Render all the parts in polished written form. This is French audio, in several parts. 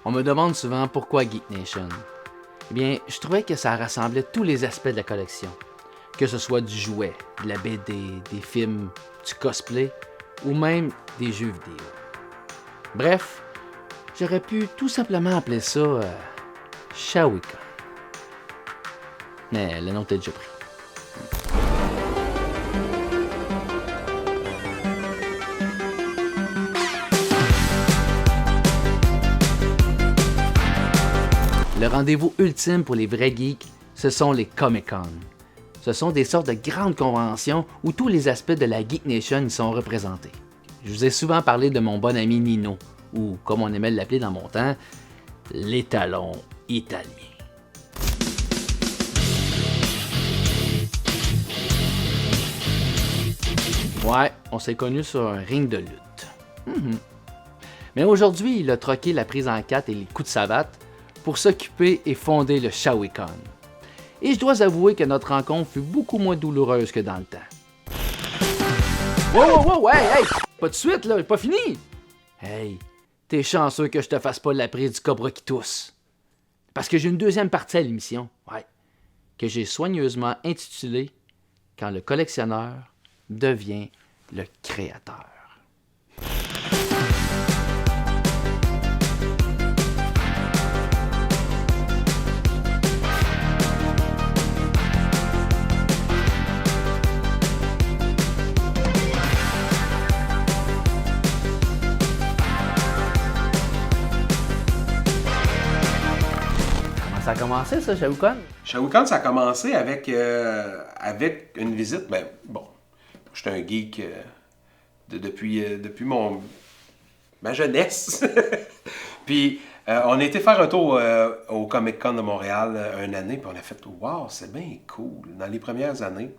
On me demande souvent pourquoi Geek Nation. Eh bien, je trouvais que ça rassemblait tous les aspects de la collection. Que ce soit du jouet, de la BD, des films, du cosplay ou même des jeux vidéo. Bref, j'aurais pu tout simplement appeler ça Shawicon. Mais le nom était déjà pris. Le rendez-vous ultime pour les vrais geeks, ce sont les Comic-Con. Ce sont des sortes de grandes conventions où tous les aspects de la Geek Nation y sont représentés. Je vous ai souvent parlé de mon bon ami Nino, ou comme on aimait l'appeler dans mon temps, l'étalon italien. Ouais, on s'est connus sur un ring de lutte. Mais aujourd'hui, il a troqué la prise en 4 et les coups de savate pour s'occuper et fonder le Shawicon. Et je dois avouer que notre rencontre fut beaucoup moins douloureuse que dans le temps. Wow, hey, pas de suite là, pas fini! Hey, t'es chanceux que je te fasse pas la prise du cobra qui tousse. Parce que j'ai une deuxième partie à l'émission, ouais, que j'ai soigneusement intitulée « Quand le collectionneur devient le créateur ». Ça a commencé, ça, Shawicon? Shawicon, ça a commencé avec une visite. Ben, bon, j'étais un geek depuis ma jeunesse. Puis, on a été faire un tour au Comic-Con de Montréal une année, puis on a fait « Wow, c'est bien cool! » Dans les premières années,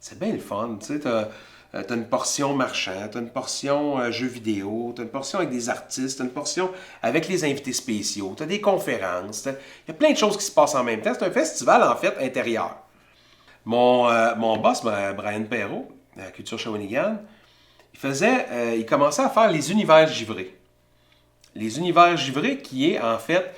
c'est bien le fun. Tu sais, t'as une portion marchand, t'as une portion jeux vidéo, t'as une portion avec des artistes, t'as une portion avec les invités spéciaux, t'as des conférences, il y a plein de choses qui se passent en même temps. C'est un festival, en fait, intérieur. Mon boss, Brian Perrault, à Culture Shawinigan, il commençait à faire les univers givrés. Les univers givrés qui est, en fait,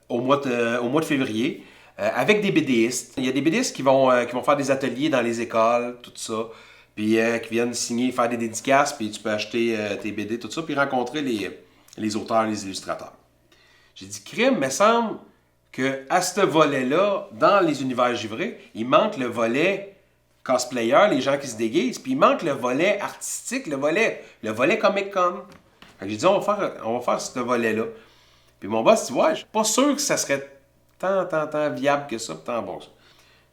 au mois de février, avec des BDistes. Il y a des BDistes qui vont faire des ateliers dans les écoles, tout ça. Puis qui viennent signer, faire des dédicaces, puis tu peux acheter tes BD, tout ça, puis rencontrer les auteurs, les illustrateurs. J'ai dit, crime, me semble qu'à ce volet-là, dans les univers givrés, il manque le volet cosplayer, les gens qui se déguisent, puis il manque le volet artistique, le volet Comic-Con. Fait que j'ai dit, on va faire ce volet-là. Puis mon boss dit, ouais, je suis pas sûr que ça serait tant viable que ça, tant bon ça.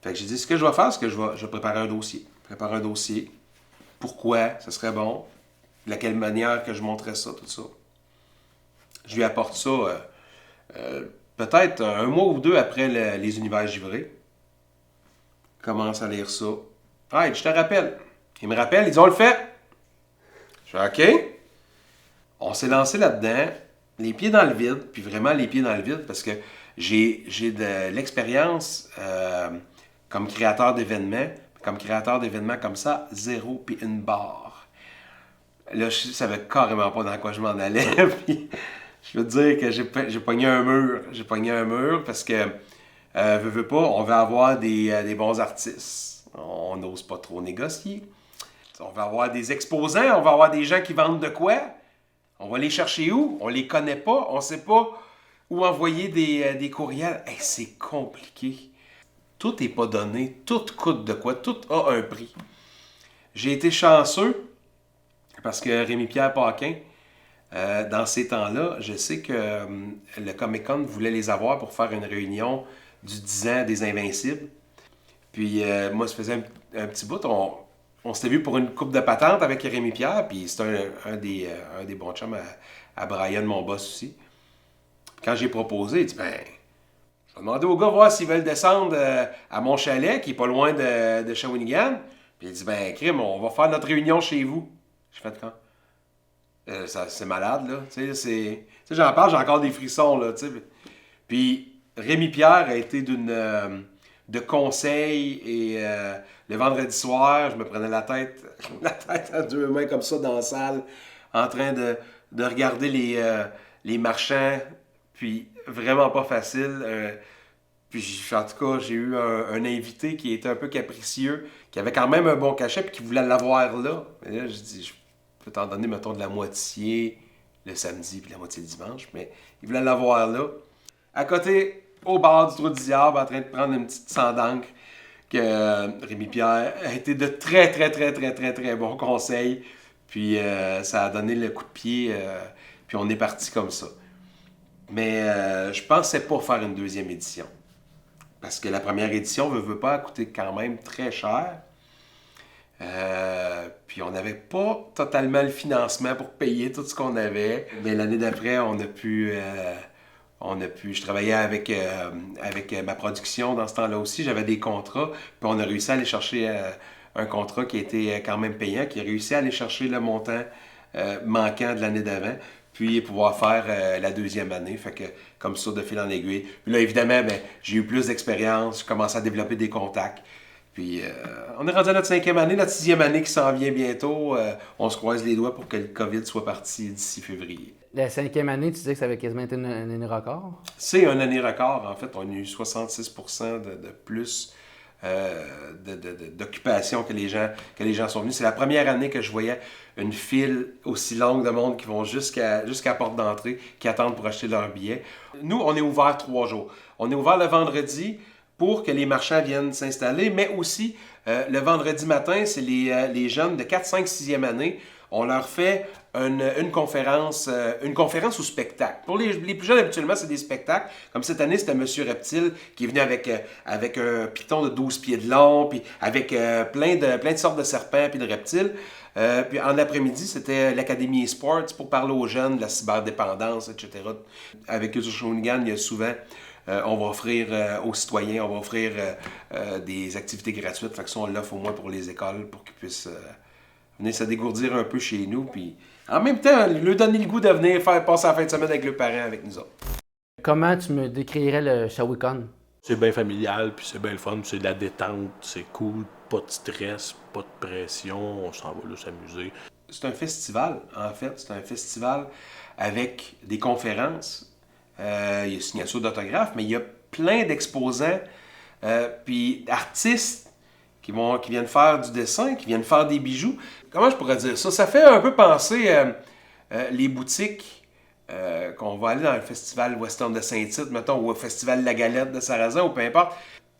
Fait que j'ai dit, ce que je vais faire, c'est que je vais préparer un dossier. Pourquoi ça serait bon, de quelle manière que je montrais ça, tout ça. Je lui apporte ça peut-être un mois ou deux après les univers givrés. Il commence à lire ça. Hey, je te rappelle. Il me rappelle, ils dit, on le fait. Je fais OK. On s'est lancé là-dedans, les pieds dans le vide, puis vraiment les pieds dans le vide, parce que j'ai de l'expérience comme créateur d'événements. Comme créateur d'événements comme ça, 0 puis une barre. Là, je savais carrément pas dans quoi je m'en allais. Puis, je veux te dire que j'ai pogné un mur. J'ai pogné un mur parce que, veux pas, on veut avoir des bons artistes. On n'ose pas trop négocier. On va avoir des exposants, on va avoir des gens qui vendent de quoi. On va les chercher où? On les connaît pas, on sait pas où envoyer des courriels. Hey, c'est compliqué. Tout n'est pas donné, tout coûte de quoi, tout a un prix. J'ai été chanceux parce que Rémi-Pierre Paquin, dans ces temps-là, je sais que le Comic-Con voulait les avoir pour faire une réunion du 10 ans des Invincibles. Puis moi, ça faisait un petit bout, on s'était vu pour une coupe de patente avec Rémi-Pierre, puis c'était un des bons chums à Brian, mon boss aussi. Quand j'ai proposé, il dit, ben... Je vais demander aux gars voir s'ils veulent descendre à mon chalet, qui est pas loin de Shawinigan. Puis il dit, ben, crime, on va faire notre réunion chez vous. J'ai fait quand? C'est malade, là. Tu sais, j'en parle, j'ai encore des frissons, là. T'sais. Puis Rémi-Pierre a été de conseils et le vendredi soir, je me prenais la tête à deux mains comme ça dans la salle, en train de regarder les marchands Puis vraiment pas facile. Puis en tout cas, j'ai eu un invité qui était un peu capricieux, qui avait quand même un bon cachet, puis qui voulait l'avoir là. Et là, je dis, je peux t'en donner, mettons, de la moitié le samedi, puis la moitié le dimanche, mais il voulait l'avoir là. À côté, au bord du trou du diable, en train de prendre une petite sang d'encre, que Rémi Pierre a été de très, très, très, très, très, très bons conseils. Puis ça a donné le coup de pied, puis on est parti comme ça. Mais je pensais pas faire une deuxième édition. Parce que la première édition, veut pas, a coûté quand même très cher. Puis on n'avait pas totalement le financement pour payer tout ce qu'on avait. Mais l'année d'après, on a pu... je travaillais avec ma production dans ce temps-là aussi. J'avais des contrats. Puis on a réussi à aller chercher un contrat qui était quand même payant, qui a réussi à aller chercher le montant manquant de l'année d'avant. Puis pouvoir faire la deuxième année. Fait que comme ça, de fil en aiguille. Puis là, évidemment, j'ai eu plus d'expérience. Je commençais à développer des contacts. Puis on est rendu à notre 5e année, notre 6e année qui s'en vient bientôt. On se croise les doigts pour que le COVID soit parti d'ici février. La 5e année, tu disais que ça avait quasiment été une année record? C'est une année record. En fait, on a eu 66% de plus d'occupation que les gens sont venus. C'est la première année que je voyais une file aussi longue de monde qui vont jusqu'à la porte d'entrée, qui attendent pour acheter leur billet. Nous, on est ouvert 3 jours. On est ouvert le vendredi pour que les marchands viennent s'installer, mais aussi le vendredi matin, c'est les jeunes de 4, 5, 6e année. On leur fait une conférence au spectacle. Pour les plus jeunes, habituellement, c'est des spectacles. Comme cette année, c'était Monsieur Reptile qui est venu avec un python de 12 pieds de long, puis avec plein de sortes de serpents puis de reptiles. Puis en après-midi, c'était l'Académie eSports pour parler aux jeunes de la cyberdépendance, etc. Avec Culture Shawinigan, il y a souvent... on va offrir aux citoyens, on va offrir des activités gratuites. Fait que ça, on l'offre au moins pour les écoles pour qu'ils puissent venir se dégourdir un peu chez nous. Puis en même temps, leur donner le goût de venir faire passer la fin de semaine avec leurs parents, avec nous autres. Comment tu me décrirais le ShawiCon? C'est bien familial, puis c'est bien le fun, c'est de la détente, c'est cool, pas de stress, pas de pression, on s'en va là s'amuser. C'est un festival, en fait. C'est un festival avec des conférences. Il y a signature d'autographes, mais il y a plein d'exposants puis d'artistes qui viennent faire du dessin, qui viennent faire des bijoux. Comment je pourrais dire ça? Ça fait un peu penser les boutiques qu'on va aller dans le festival Western de Saint-Tite, mettons, ou au festival La Galette de Sarrazin, ou peu importe.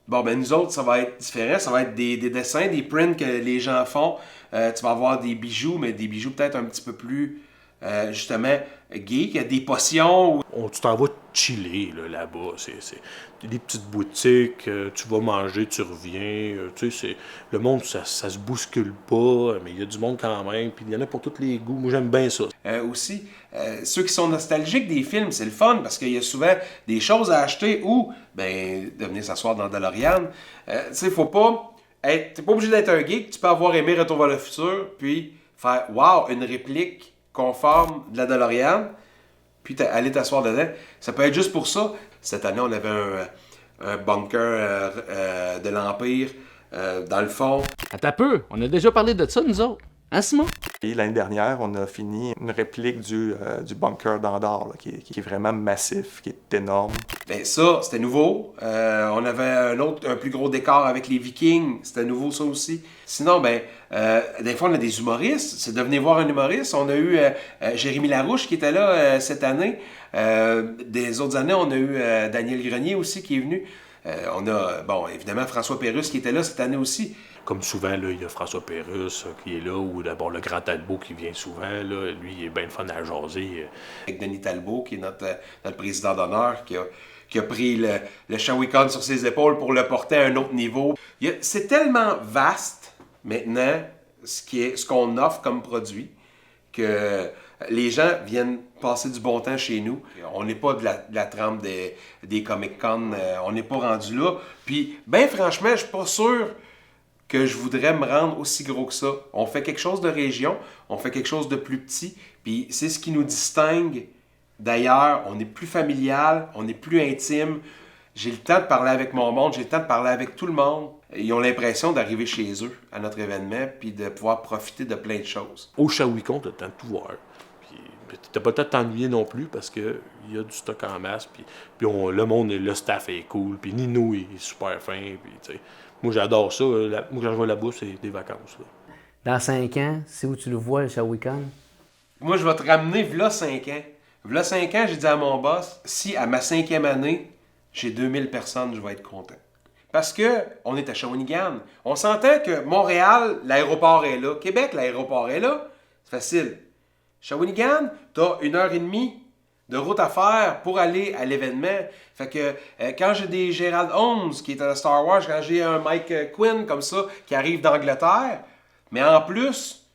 Bon, nous autres, ça va être différent. Ça va être des dessins, des prints que les gens font. Tu vas avoir des bijoux, mais des bijoux peut-être un petit peu plus... justement, geek, des potions. Tu t'en vas chiller là-bas. C'est des petites boutiques, tu vas manger, tu reviens. Le monde, ça se bouscule pas, mais il y a du monde quand même. Puis il y en a pour tous les goûts. Moi, j'aime bien ça. Aussi, ceux qui sont nostalgiques des films, c'est le fun parce qu'il y a souvent des choses à acheter ou de venir s'asseoir dans DeLorean. Faut pas être. T'es pas obligé d'être un geek. Tu peux avoir aimé Retour vers le futur, puis faire wow, une réplique conforme de la DeLorean, puis aller t'asseoir dedans. Ça peut être juste pour ça. Cette année, on avait un bunker de l'Empire dans le fond. Attends un peu, on a déjà parlé de ça, nous autres. Hein, Simon? Et l'année dernière, on a fini une réplique du bunker d'Andorre, là, qui est vraiment massif, qui est énorme. Ça, c'était nouveau. On avait un plus gros décor avec les Vikings. C'était nouveau, ça aussi. Sinon, des fois, on a des humoristes. C'est de venir voir un humoriste. On a eu Jérémy Larouche qui était là cette année. Des autres années, on a eu Daniel Grenier aussi qui est venu. On a, évidemment, François Pérusse qui était là cette année aussi. Comme souvent, là, il y a François Pérusse qui est là, ou d'abord le grand Talbot qui vient souvent. Là. Lui, il est bien le fun à jaser. Avec Denis Talbot, qui est notre président d'honneur, qui a pris le ShawiCon sur ses épaules pour le porter à un autre niveau. C'est tellement vaste, maintenant, ce qu'on offre comme produit, que les gens viennent passer du bon temps chez nous. On n'est pas de la trempe des Comic-Con, on n'est pas rendu là. Puis, franchement, je suis pas sûr que je voudrais me rendre aussi gros que ça. On fait quelque chose de région, on fait quelque chose de plus petit, puis c'est ce qui nous distingue d'ailleurs. On est plus familial, on est plus intime. J'ai le temps de parler avec mon monde, j'ai le temps de parler avec tout le monde. Ils ont l'impression d'arriver chez eux à notre événement, puis de pouvoir profiter de plein de choses. Au ShawiCon, tu as le temps de tout voir. Puis T'as pas le temps de t'ennuyer non plus parce qu'il y a du stock en masse. Puis le monde, le staff est cool. Puis Nino est super fin. Puis, t'sais, moi, j'adore ça. Moi, quand je vais là-bas, c'est des vacances. Là. Dans 5 ans, c'est où tu le vois, le Shawinigan? Moi, je vais te ramener v'là 5 ans. V'là 5 ans, j'ai dit à mon boss, si à ma 5e année, j'ai 2000 personnes, je vais être content. Parce que on est à Shawinigan. On s'entend que Montréal, l'aéroport est là. Québec, l'aéroport est là. C'est facile. Shawinigan, t'as 1h30 de route à faire pour aller à l'événement. Fait que quand j'ai des Gerald Holmes qui est à Star Wars, quand j'ai un Mike Quinn comme ça qui arrive d'Angleterre, mais en plus,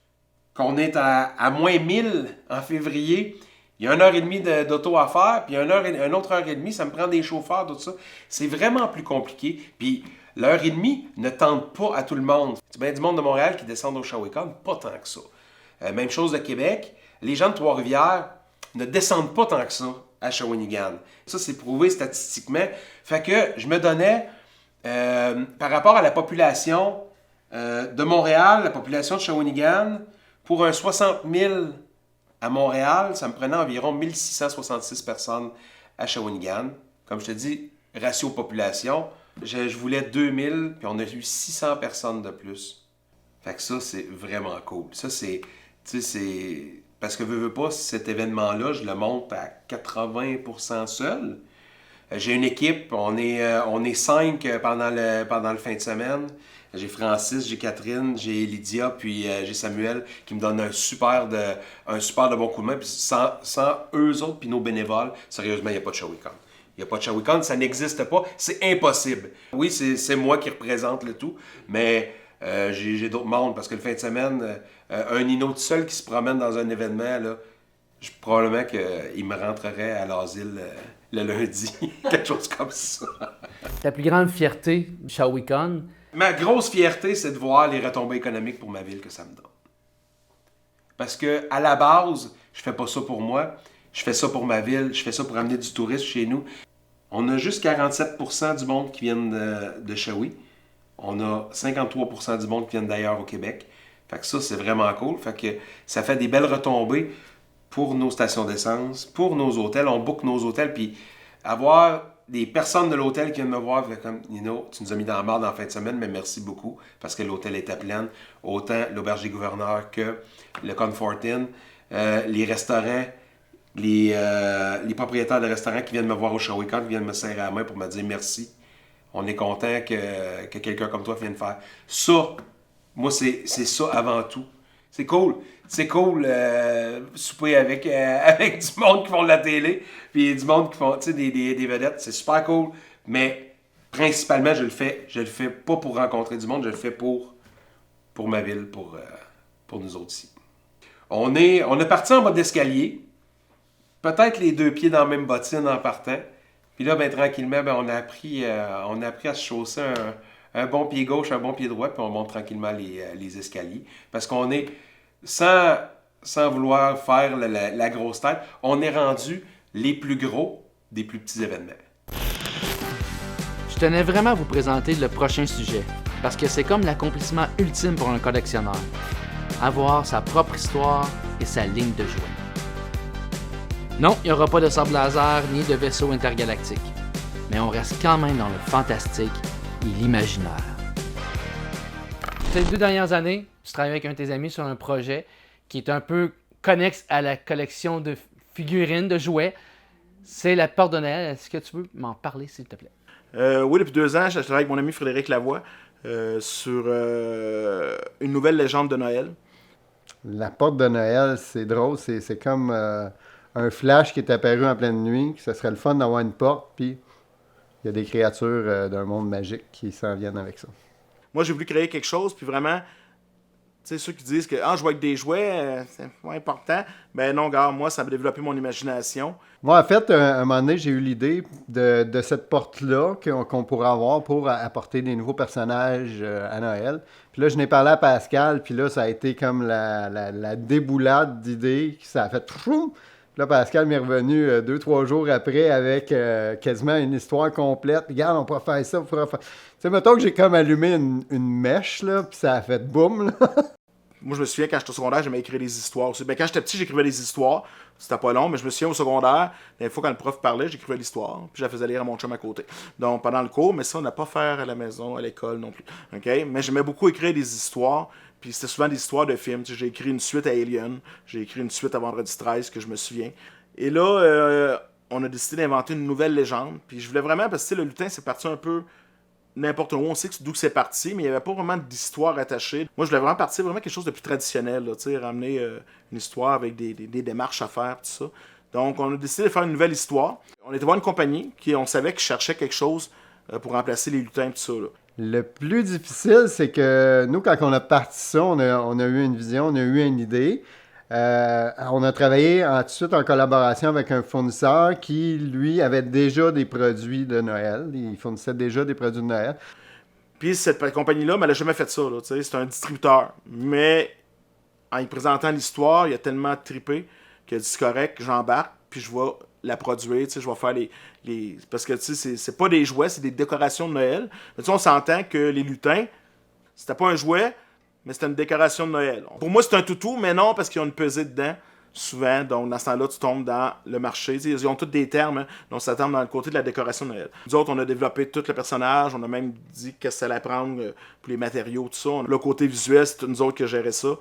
qu'on est à moins 1000 en février, il y a 1h30 d'auto à faire, puis une autre heure et demie, ça me prend des chauffeurs, tout ça. C'est vraiment plus compliqué. Puis l'heure et demie ne tente pas à tout le monde. C'est bien du monde de Montréal qui descend au Shawinigan, pas tant que ça. Même chose de Québec. Les gens de Trois-Rivières ne descendent pas tant que ça à Shawinigan. Ça, c'est prouvé statistiquement. Fait que je me donnais, par rapport à la population de Montréal, la population de Shawinigan, pour un 60 000 à Montréal, ça me prenait environ 1666 personnes à Shawinigan. Comme je te dis, ratio population, je voulais 2000, puis on a eu 600 personnes de plus. Fait que ça, c'est vraiment cool. Ça, c'est... Tu sais, c'est... Parce que veux pas, cet événement-là, je le monte à 80% seul. J'ai une équipe, on est 5 pendant le fin de semaine. J'ai Francis, j'ai Catherine, j'ai Lydia, puis j'ai Samuel qui me donne un super de bon coup de main. Puis sans eux autres, puis nos bénévoles, sérieusement, il n'y a pas de Shawinigan. Il n'y a pas de Shawinigan, ça n'existe pas, c'est impossible. Oui, c'est moi qui représente le tout, mais j'ai d'autres mondes, parce que le fin de semaine, un Nino tout seul qui se promène dans un événement, là, probablement qu'il me rentrerait à l'asile le lundi, quelque chose comme ça. Ta plus grande fierté du Shawinigan? Ma grosse fierté, c'est de voir les retombées économiques pour ma ville que ça me donne. Parce que à la base, je fais pas ça pour moi, je fais ça pour ma ville, je fais ça pour amener du tourisme chez nous. On a juste 47% du monde qui viennent de Shawi. On a 53% du monde qui viennent d'ailleurs au Québec. Fait que ça, c'est vraiment cool. Fait que ça fait des belles retombées pour nos stations d'essence, pour nos hôtels. On book nos hôtels, puis avoir des personnes de l'hôtel qui viennent me voir, comme, Nino, tu nous as mis dans la marde en fin de semaine, mais merci beaucoup, parce que l'hôtel était plein. Autant l'Auberge des Gouverneurs que le Comfort Inn, les restaurants, les propriétaires de restaurants qui viennent me voir au Shawinigan, qui viennent me serrer la main pour me dire merci. On est content que quelqu'un comme toi vienne faire. Ça, moi, c'est ça avant tout. C'est cool. C'est cool souper avec du monde qui font de la télé, puis du monde qui font des vedettes. C'est super cool. Mais principalement, je le fais pas pour rencontrer du monde, je le fais pour ma ville, pour nous autres ici. On est parti en mode escalier. Peut-être les 2 pieds dans la même bottine en partant. Puis là, ben, tranquillement, on a appris à se chausser un bon pied gauche, un bon pied droit, puis on monte tranquillement les escaliers. Parce qu'on est, sans vouloir faire la grosse tête, on est rendu les plus gros des plus petits événements. Je tenais vraiment à vous présenter le prochain sujet, parce que c'est comme l'accomplissement ultime pour un collectionneur. Avoir sa propre histoire et sa ligne de jouets. Non, il n'y aura pas de sable laser ni de vaisseau intergalactique. Mais on reste quand même dans le fantastique et l'imaginaire. Ces 2 dernières années, tu travailles avec un de tes amis sur un projet qui est un peu connexe à la collection de figurines, de jouets. C'est la Porte de Noël. Est-ce que tu peux m'en parler, s'il te plaît? Oui, depuis 2 ans, je travaille avec mon ami Frédéric Lavoie sur une nouvelle légende de Noël. La Porte de Noël, c'est drôle. C'est comme un flash qui est apparu en pleine nuit. Ce serait le fun d'avoir une porte, puis il y a des créatures d'un monde magique qui s'en viennent avec ça. Moi, j'ai voulu créer quelque chose, puis vraiment, tu sais, ceux qui disent que je joue avec des jouets, c'est pas important. Ben non, gars, moi, ça a développé mon imagination. Moi, en fait, un moment donné, j'ai eu l'idée de cette porte-là qu'on pourrait avoir pour apporter des nouveaux personnages à Noël. Puis là, je n'ai parlé à Pascal, puis là, ça a été comme la déboulade d'idées. Ça a fait troum! Là, Pascal m'est revenu 2-3 jours après avec quasiment une histoire complète. Regarde, on pourrait faire ça, on pourrait faire... Tu sais, mettons que j'ai comme allumé une mèche, là, puis ça a fait boum, là. Moi, je me souviens, quand j'étais au secondaire, j'aimais écrire des histoires aussi. Ben, quand j'étais petit, j'écrivais des histoires. C'était pas long, mais je me souviens au secondaire, des fois, quand le prof parlait, j'écrivais l'histoire. Puis je la faisais lire à mon chum à côté. Donc, pendant le cours, mais ça, on n'a pas faire à la maison, à l'école non plus. OK? Mais j'aimais beaucoup écrire des histoires. Puis c'était souvent des histoires de films. Tu sais, j'ai écrit une suite à Alien. J'ai écrit une suite à Vendredi 13, que je me souviens. Et là, on a décidé d'inventer une nouvelle légende. Puis je voulais vraiment, parce que le lutin, c'est parti un peu n'importe où. On sait d'où c'est parti, mais il n'y avait pas vraiment d'histoire attachée. Moi, je voulais vraiment partir vraiment quelque chose de plus traditionnel, là, ramener une histoire avec des démarches à faire, tout ça. Donc, on a décidé de faire une nouvelle histoire. On était voir une compagnie on savait qu'ils cherchait quelque chose pour remplacer les lutins, tout ça. Là. Le plus difficile, c'est que nous, quand on a parti ça, on a eu une vision, on a eu une idée. On a travaillé tout de suite en collaboration avec un fournisseur qui, lui, avait déjà des produits de Noël. Il fournissait déjà des produits de Noël. Puis cette compagnie-là, elle n'a jamais fait ça. Là, c'est un distributeur. Mais en y présentant l'histoire, il a tellement trippé qu'il a dit c'est correct, j'embarque, puis je vais la produire, je vais faire les... Parce que c'est pas des jouets, c'est des décorations de Noël. Mais on s'entend que les lutins, c'était pas un jouet, mais c'était une décoration de Noël. Pour moi, c'est un toutou, mais non, parce qu'ils ont une pesée dedans, souvent. Donc, dans ce temps-là, tu tombes dans le marché. Ils ont tous des termes, hein, donc ça tombe dans le côté de la décoration de Noël. Nous autres, on a développé tout le personnage. On a même dit qu'est-ce que ça allait prendre pour les matériaux, tout ça. Le côté visuel, c'est nous autres qui géraient ça.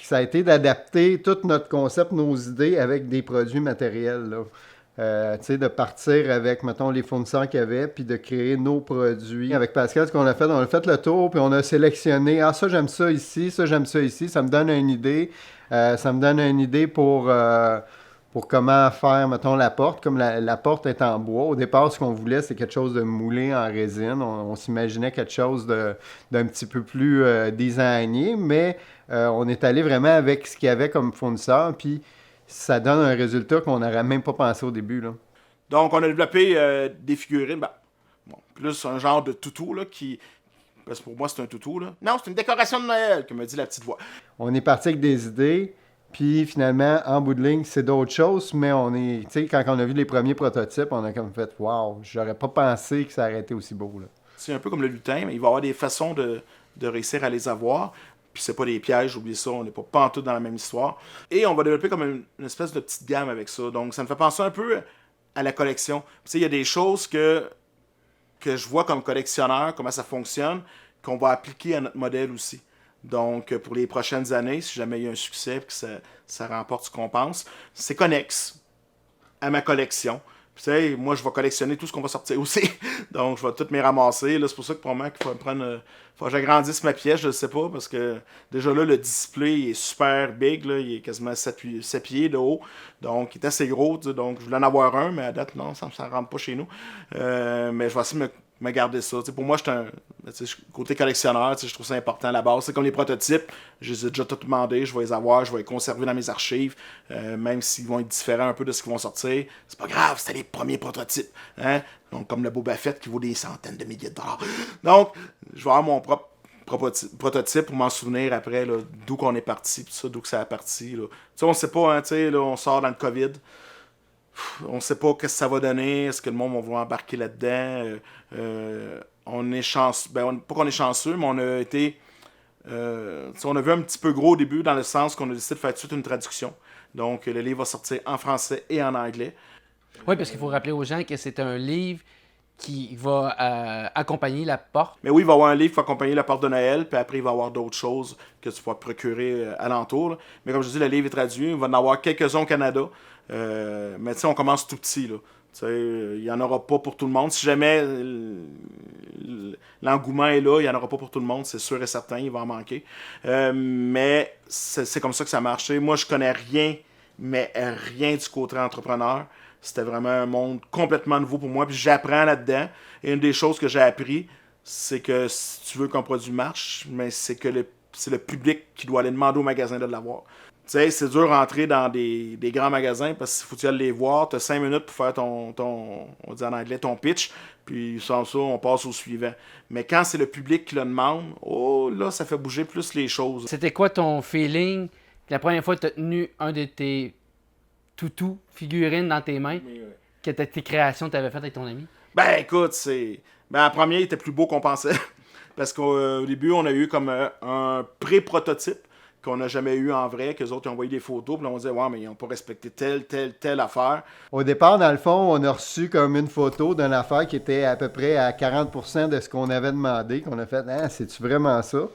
Ça a été d'adapter tout notre concept, nos idées avec des produits matériels, là. De partir avec, mettons, les fournisseurs qu'il y avait, puis de créer nos produits. Avec Pascal, ce qu'on a fait le tour, puis on a sélectionné, ça j'aime ça ici, ça j'aime ça ici, ça me donne une idée. Ça me donne une idée pour comment faire, mettons, la porte. Comme la porte est en bois, au départ, ce qu'on voulait, c'est quelque chose de moulé en résine. On s'imaginait quelque chose d'un petit peu plus designé, mais on est allé vraiment avec ce qu'il y avait comme fournisseur, puis ça donne un résultat qu'on n'aurait même pas pensé au début, là. Donc, on a développé des figurines, plus un genre de toutou, là, parce que pour moi, c'est un toutou, là. Non, c'est une décoration de Noël, que me dit la petite voix. On est parti avec des idées, puis finalement, en bout de ligne, c'est d'autres choses, mais quand on a vu les premiers prototypes, on a comme fait « Wow, j'aurais pas pensé que ça aurait été aussi beau, là. » C'est un peu comme le lutin, mais il va y avoir des façons de réussir à les avoir. Puis c'est pas des pièges, oubliez ça, on n'est pas en tout dans la même histoire. Et on va développer comme une espèce de petite gamme avec ça. Donc ça me fait penser un peu à la collection. Tu sais, il y a des choses que je vois comme collectionneur, comment ça fonctionne, qu'on va appliquer à notre modèle aussi. Donc pour les prochaines années, si jamais il y a un succès et que ça remporte ce qu'on pense, c'est connexe à ma collection. Puis, tu sais, moi, je vais collectionner tout ce qu'on va sortir aussi. Donc, je vais tout me ramasser. Là, c'est pour ça que probablement qu'il faut me prendre... faut que j'agrandisse ma pièce, je ne sais pas, parce que déjà là, le display est super big. Là, il est quasiment 7 pieds de haut. Donc, il est assez gros. Donc, je voulais en avoir un, mais à date, non, ça ne rentre pas chez nous. Mais je vais essayer de me garder ça. T'sais, pour moi, côté collectionneur, je trouve ça important à la base. C'est comme les prototypes, je les ai déjà tout demandé, je vais les avoir, je vais les conserver dans mes archives, même s'ils vont être différents un peu de ce qu'ils vont sortir. C'est pas grave, c'était les premiers prototypes. Hein? Donc, comme le Boba Fett qui vaut des centaines de milliers de dollars. Donc, je vais avoir mon propre prototype pour m'en souvenir après, là, d'où qu'on est parti, pis ça, d'où que ça a parti. Là. On sait pas, hein, là, on sort dans le COVID. On sait pas qu'est-ce que ça va donner, est-ce que le monde va vouloir embarquer là-dedans. On est chanceux, pas qu'on est chanceux, mais on a été, on a vu un petit peu gros au début dans le sens qu'on a décidé de faire tout de suite une traduction. Donc le livre va sortir en français et en anglais. Oui, parce qu'il faut rappeler aux gens que c'est un livre qui va accompagner la porte. Mais oui, il va y avoir un livre qui va accompagner la porte de Noël, puis après il va y avoir d'autres choses que tu pourras te procurer alentour. Là. Mais comme je dis, le livre est traduit, il va en avoir quelques-uns au Canada. Mais tu sais, on commence tout petit, là. Il n'y en aura pas pour tout le monde. Si jamais l'engouement est là, il n'y en aura pas pour tout le monde, c'est sûr et certain, il va en manquer. Mais c'est comme ça que ça marche. Moi, je connais rien, mais rien du côté entrepreneur. C'était vraiment un monde complètement nouveau pour moi, puis j'apprends là-dedans. Et une des choses que j'ai appris, c'est que si tu veux qu'un produit marche, mais c'est que c'est le public qui doit aller demander au magasin de l'avoir. Tu sais, c'est dur d'entrer dans des grands magasins parce qu'il faut que tu ailles les voir. Tu as 5 minutes pour faire ton, on dit en anglais, ton pitch. Puis sans ça, on passe au suivant. Mais quand c'est le public qui le demande, là, ça fait bouger plus les choses. C'était quoi ton feeling la première fois que tu as tenu un de tes toutous, figurines dans tes mains, que tes créations que tu avais faites avec ton ami? Ben écoute, la première était plus beau qu'on pensait. Parce qu'au début, on a eu comme un pré-prototype qu'on n'a jamais eu en vrai, qu'eux autres ils ont envoyé des photos, puis là, on disait, ouais, mais ils n'ont pas respecté telle affaire. Au départ, dans le fond, on a reçu comme une photo d'une affaire qui était à peu près à 40% de ce qu'on avait demandé, qu'on a fait, ah, c'est-tu vraiment ça?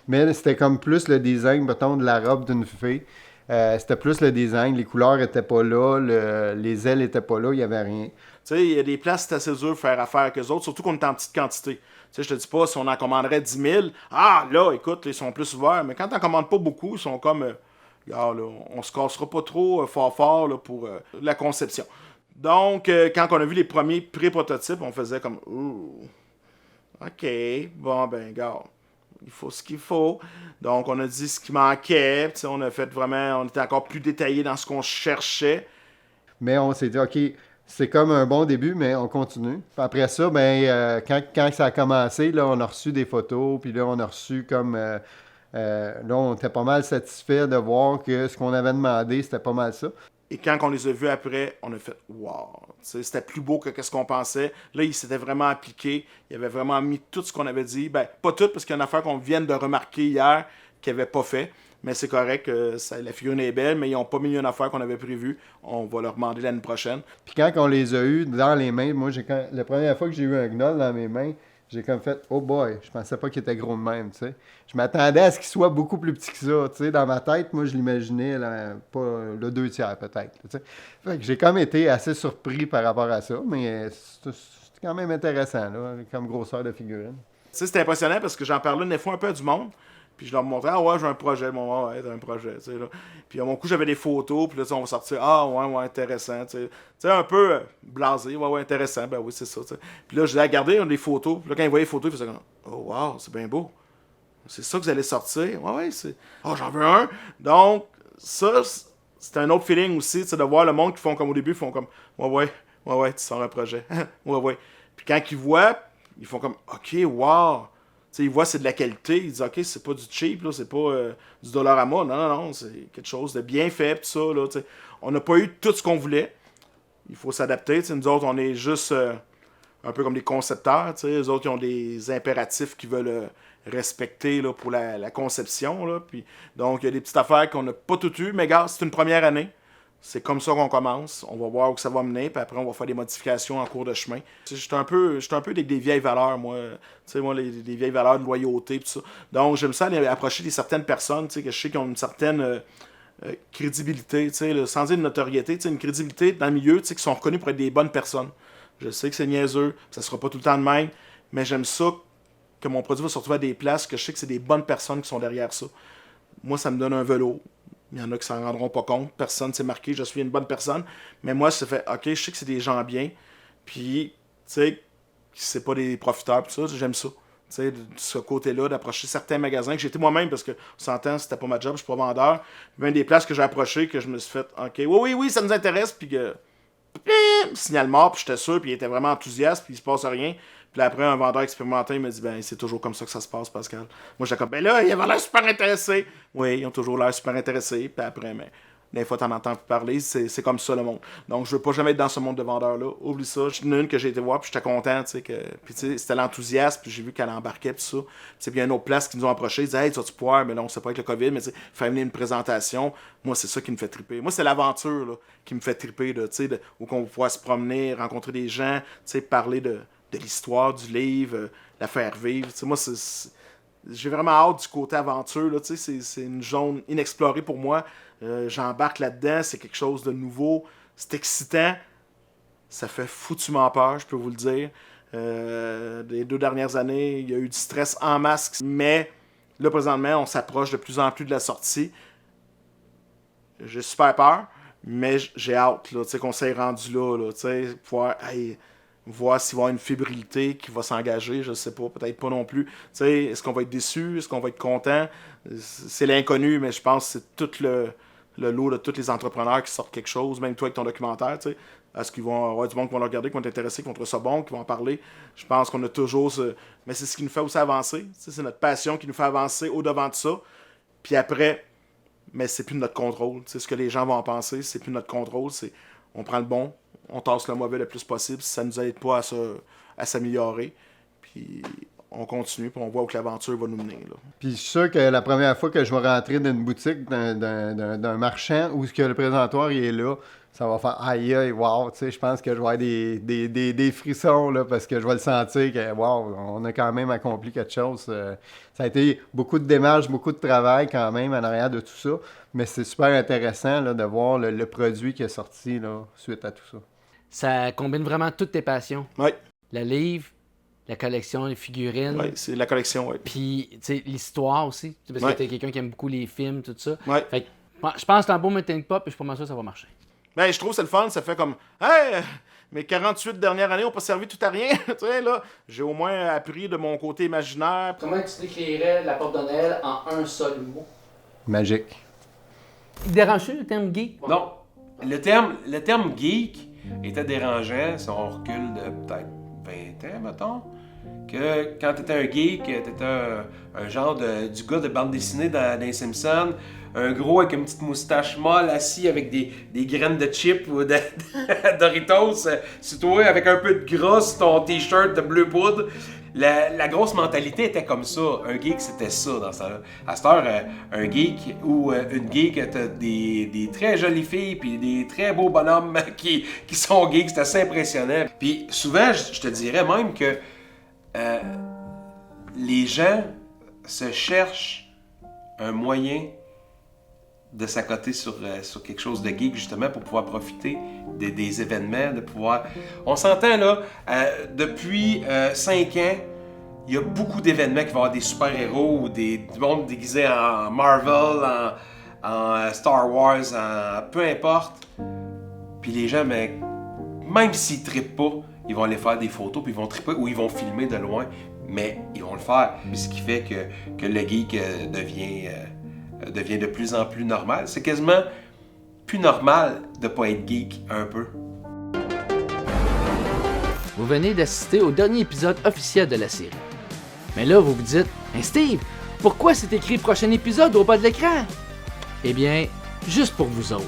Mais c'était comme plus le design, mettons, de la robe d'une fée. C'était plus le design, les couleurs étaient pas là, les ailes étaient pas là, il n'y avait rien. Tu sais, il y a des places, c'est assez dur de faire affaire avec eux autres, surtout qu'on est en petite quantité. Tu sais, je te dis pas, si on en commanderait 10 000, ah, là, écoute, ils sont plus ouverts. Mais quand t'en commandes pas beaucoup, ils sont comme, regarde, là, on se cassera pas trop fort là, pour la conception. Donc, quand on a vu les premiers pré-prototypes, on faisait comme, ouh, OK, bon, ben, regarde, il faut ce qu'il faut. Donc, on a dit ce qui manquait. Tu sais, on a fait vraiment, on était encore plus détaillé dans ce qu'on cherchait. Mais on s'est dit, OK, c'est comme un bon début, mais on continue. Puis après ça, ben, quand ça a commencé, là, on a reçu des photos, puis là, on a reçu comme... là, on était pas mal satisfait de voir que ce qu'on avait demandé, c'était pas mal ça. Et quand on les a vus après, on a fait « Wow! » C'était plus beau que ce qu'on pensait. Là, il s'était vraiment appliqué. Il avait vraiment mis tout ce qu'on avait dit. Ben, pas tout, parce qu'il y a une affaire qu'on vient de remarquer hier qu'il n'avait pas fait. Mais c'est correct, la figurine est belle, mais ils n'ont pas mis une affaire qu'on avait prévue. On va leur demander l'année prochaine. Puis quand on les a eus dans les mains, moi, la première fois que j'ai eu un gnoll dans mes mains, j'ai comme fait, oh boy, je pensais pas qu'il était gros de même, tu sais. Je m'attendais à ce qu'il soit beaucoup plus petit que ça, tu sais. Dans ma tête, moi, je l'imaginais, là, pas le 2/3 peut-être, tu sais. Fait que j'ai comme été assez surpris par rapport à ça, mais c'est quand même intéressant, là, comme grosseur de figurine. Tu sais, c'était impressionnant parce que j'en parlais des fois un peu à du monde. Puis je leur montrais, ah ouais, j'ai un projet. Bon, ouais, t'as un projet, tu sais, là. Puis à mon coup, j'avais des photos, puis là, on va sortir, ah ouais, intéressant, tu sais, un peu blasé, ouais, intéressant, ben oui, c'est ça, tu sais. Puis là, je disais, regardez, on a des photos. Puis là, quand ils voyaient les photos, ils faisaient comme, oh wow, c'est bien beau. C'est ça que vous allez sortir. Ouais, c'est. Oh, j'en veux un. Donc, ça, c'est un autre feeling aussi, tu sais, de voir le monde qui font comme au début, ils font comme, ouais, tu sors un projet. ouais. Puis quand ils voient, ils font comme, ok, wow. T'sais, ils voient c'est de la qualité, ils disent ok, c'est pas du cheap, là, c'est pas du Dollarama, non, c'est quelque chose de bien fait, pis ça, là, t'sais. On n'a pas eu tout ce qu'on voulait, il faut s'adapter, nous autres on est juste un peu comme des concepteurs, les autres ils ont des impératifs qu'ils veulent respecter là, pour la conception, là, puis, donc il y a des petites affaires qu'on n'a pas tout eu, mais gars, c'est une première année. C'est comme ça qu'on commence. On va voir où ça va mener, puis après, on va faire des modifications en cours de chemin. J'étais un peu avec des vieilles valeurs, moi. Tu sais, moi, les vieilles valeurs de loyauté, tout ça. Donc, j'aime ça aller approcher des certaines personnes, tu sais, que je sais qui ont une certaine crédibilité, tu sais, sans dire une notoriété, tu sais, une crédibilité dans le milieu, tu sais, qui sont reconnus pour être des bonnes personnes. Je sais que c'est niaiseux, ça sera pas tout le temps de même, mais j'aime ça que mon produit va se retrouver à des places que je sais que c'est des bonnes personnes qui sont derrière ça. Moi, ça me donne un velours. Il y en a qui s'en rendront pas compte. Personne ne s'est marqué, je suis une bonne personne. Mais moi, ça fait, OK, je sais que c'est des gens bien. Puis, tu sais, c'est pas des profiteurs, tout ça, j'aime ça. Tu sais, de ce côté-là, d'approcher certains magasins que j'ai été moi-même, parce que, on s'entend, c'était pas ma job, je suis pas vendeur. Même des places que j'ai approchées, que je me suis fait, OK, oui, ça nous intéresse, puis que, signal mort, puis j'étais sûr, puis il était vraiment enthousiaste, puis il se passe rien. Puis là, après, un vendeur expérimenté, il m'a dit, ben, c'est toujours comme ça que ça se passe, Pascal. Moi, j'étais comme, ben là, il avait l'air super intéressé. Oui, ils ont toujours l'air super intéressés. Puis après, mais, des fois, t'en entends plus parler. C'est comme ça, le monde. Donc, je veux pas jamais être dans ce monde de vendeurs-là. Oublie ça. J'en ai une que j'ai été voir, puis j'étais content, tu sais, que. Puis, tu sais, c'était l'enthousiasme, puis j'ai vu qu'elle embarquait, puis ça. Tu sais, puis il y a une autre place qui nous ont approché. Ils disaient, hey, tu vas-tu pouvoir, mais là, on sait pas avec le COVID, mais tu sais, faire venir une présentation. Moi, c'est ça qui me fait triper. Moi, c'est l'aventure, là, qui me fait triper, tu sais, où on va pouvoir se promener, rencontrer des gens, tu sais, parler de l'histoire du livre, la faire vivre. T'sais, moi, j'ai vraiment hâte du côté aventure. Là, c'est une zone inexplorée pour moi. J'embarque là-dedans, c'est quelque chose de nouveau. C'est excitant. Ça fait foutument peur, je peux vous le dire. Les 2 dernières années, il y a eu du stress en masse. Mais là, présentement, on s'approche de plus en plus de la sortie. J'ai super peur, mais j'ai hâte là, qu'on s'est rendu là pouvoir... voir s'il va y avoir une fébrilité qui va s'engager, je sais pas, peut-être pas non plus. T'sais, est-ce qu'on va être déçu? Est-ce qu'on va être content? C'est l'inconnu, mais je pense que c'est tout le lot de tous les entrepreneurs qui sortent quelque chose, même toi avec ton documentaire. T'sais. Est-ce qu'ils vont avoir du monde qui va le regarder, qui vont être intéressés, qui vont trouver ça bon, qui vont en parler? Je pense qu'on a toujours ce... Mais c'est ce qui nous fait aussi avancer. T'sais, c'est notre passion qui nous fait avancer au-devant de ça. Puis après, mais c'est plus de notre contrôle. T'sais, ce que les gens vont en penser, c'est plus de notre contrôle. C'est on prend le bon, on tasse le mauvais le plus possible si ça ne nous aide pas à s'améliorer. Puis on continue, puis on voit où que l'aventure va nous mener. Là. Puis je suis sûr que la première fois que je vais rentrer dans une boutique d'un marchand où que le présentoir il est là, ça va faire aïe aïe, wow, tu sais, je pense que je vais avoir des frissons là, parce que je vais le sentir que wow, on a quand même accompli quelque chose. Ça a été beaucoup de démarches, beaucoup de travail quand même en arrière de tout ça, mais c'est super intéressant là, de voir le produit qui est sorti là, suite à tout ça. Ça combine vraiment toutes tes passions. Oui, Le livre, la collection, les figurines, ouais, c'est la collection, oui. puis tu sais, l'histoire aussi, parce Ouais. que t'es quelqu'un qui aime beaucoup les films, tout ça. Ouais. Fait que, je pense que c'est un beau melting pot, puis je suis pas mal sûr que ça va marcher. Ben, je trouve que c'est le fun, ça fait comme hey, mes 48 dernières années ont pas servi tout à rien. Tu sais, là, j'ai au moins appris de mon côté imaginaire. Comment tu décrirais la porte de Noël en un seul mot? Magique. Il dérange-tu le terme geek? Non. Le terme geek était dérangeant si on recule de peut-être 20 ans, mettons. Que quand t'étais un geek, t'étais un genre du gars de bande dessinée dans les Simpsons, un gros avec une petite moustache molle assis avec des graines de chips ou de Doritos sur toi, avec un peu de gras sur ton t-shirt de bleu poudre. La grosse mentalité était comme ça. Un geek, c'était ça dans ça. À cette heure, un geek ou une geek, t'as des très jolies filles puis des très beaux bonhommes qui sont geeks. C'est assez impressionnant. Puis souvent, je te dirais même que les gens se cherchent un moyen de s'accoter sur quelque chose de geek, justement, pour pouvoir profiter des événements, de pouvoir... On s'entend, là, depuis 5 ans, il y a beaucoup d'événements qui vont avoir des super-héros ou du monde déguisé en Marvel, en Star Wars, peu importe. Puis les gens, mais, même s'ils trippent pas, ils vont aller faire des photos, puis ils vont tripper ou ils vont filmer de loin, mais ils vont le faire. Puis ce qui fait que le geek devient de plus en plus normal. C'est quasiment plus normal de pas être geek un peu. Vous venez d'assister au dernier épisode officiel de la série. Mais là, vous vous dites, « Hey Steve, pourquoi c'est écrit prochain épisode au bas de l'écran? » Eh bien, juste pour vous autres,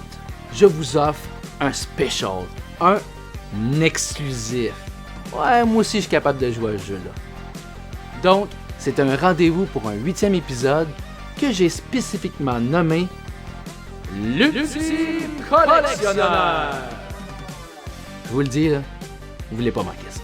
je vous offre un special, un exclusif. Ouais, moi aussi je suis capable de jouer à ce jeu-là. Donc, c'est un rendez-vous pour un 8e épisode que j'ai spécifiquement nommé l'Ultime Collectionneur. Je vous le dis, là, vous voulez pas manquer ça.